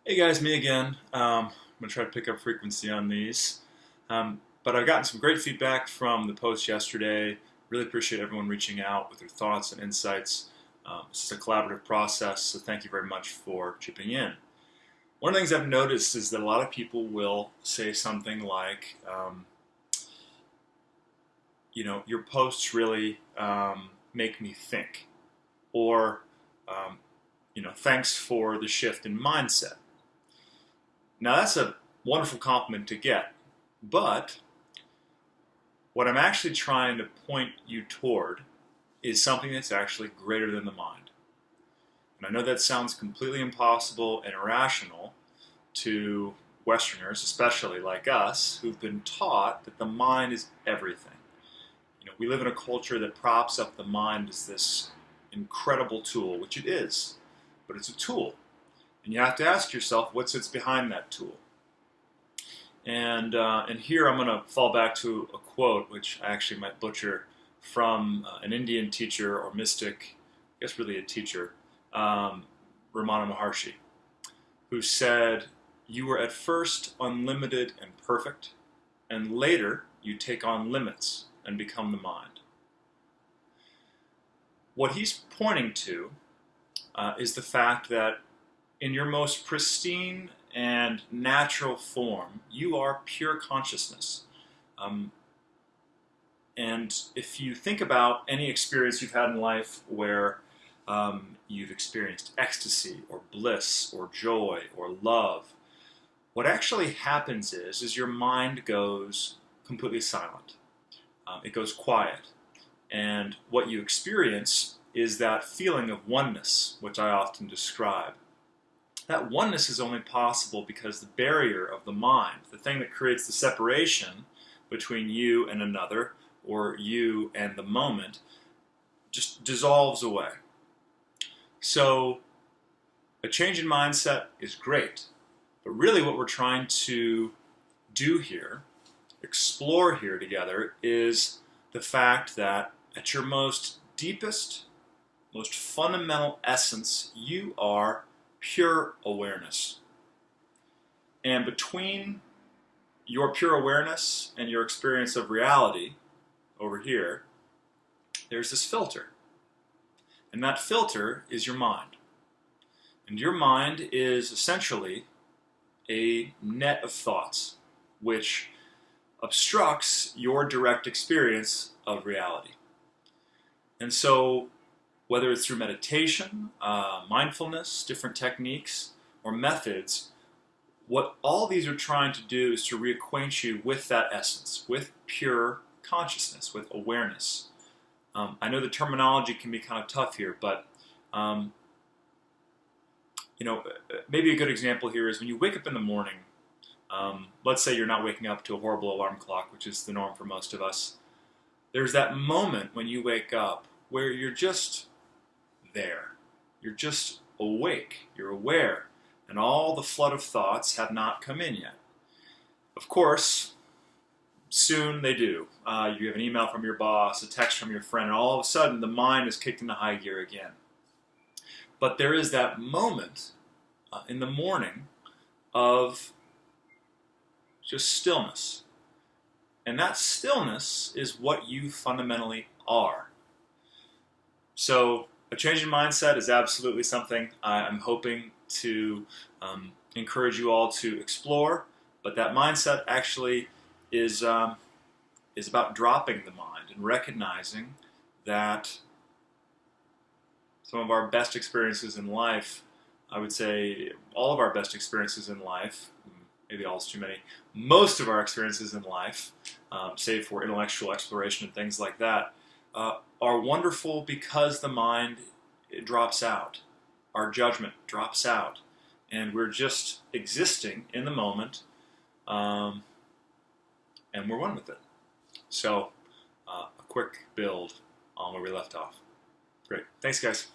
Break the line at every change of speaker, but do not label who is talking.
Hey guys, me again. I'm going to try to pick up frequency on these. But I've gotten some great feedback from the post yesterday. Really appreciate everyone reaching out with their thoughts and insights. This is a collaborative process, so thank you very much for chipping in. One of the things I've noticed is that a lot of people will say something like, your posts really make me think, or, thanks for the shift in mindset. Now that's a wonderful compliment to get, but what I'm actually trying to point you toward is something that's actually greater than the mind. And I know that sounds completely impossible and irrational to Westerners, especially like us, who've been taught that the mind is everything. We live in a culture that props up the mind as this incredible tool, which it is, but it's a tool. And you have to ask yourself what sits behind that tool. And here I'm going to fall back to a quote, which I actually might butcher, from an Indian teacher or mystic, I guess really a teacher, Ramana Maharshi, who said, "You were at first unlimited and perfect, and later you take on limits and become the mind." What he's pointing to is the fact that in your most pristine and natural form, you are pure consciousness. And if you think about any experience you've had in life where you've experienced ecstasy or bliss or joy or love, what actually happens is your mind goes completely silent. It goes quiet. And what you experience is that feeling of oneness, which I often describe. That oneness is only possible because the barrier of the mind, the thing that creates the separation between you and another, or you and the moment, just dissolves away. So a change in mindset is great, but really what we're trying to do here, explore here together, is the fact that at your most deepest, most fundamental essence, you are pure awareness. And between your pure awareness and your experience of reality over here, there's this filter. And that filter is your mind. And your mind is essentially a net of thoughts which obstructs your direct experience of reality. And so whether it's through meditation, mindfulness, different techniques, or methods, what all these are trying to do is to reacquaint you with that essence, with pure consciousness, with awareness. I know the terminology can be kind of tough here, but maybe a good example here is when you wake up in the morning, let's say you're not waking up to a horrible alarm clock, which is the norm for most of us. There's that moment when you wake up where you're just there. You're just awake. You're aware. And all the flood of thoughts have not come in yet. Of course, soon they do. You have an email from your boss, a text from your friend, and all of a sudden the mind is kicked into high gear again. But there is that moment in the morning of just stillness. And that stillness is what you fundamentally are. So a change in mindset is absolutely something I'm hoping to encourage you all to explore, but that mindset actually is about dropping the mind and recognizing that some of our best experiences in life, I would say all of our best experiences in life, maybe all is too many, most of our experiences in life, save for intellectual exploration and things like that, are wonderful because the mind drops out. Our judgment drops out. And we're just existing in the moment, and we're one with it. So, a quick build on where we left off. Great. Thanks, guys.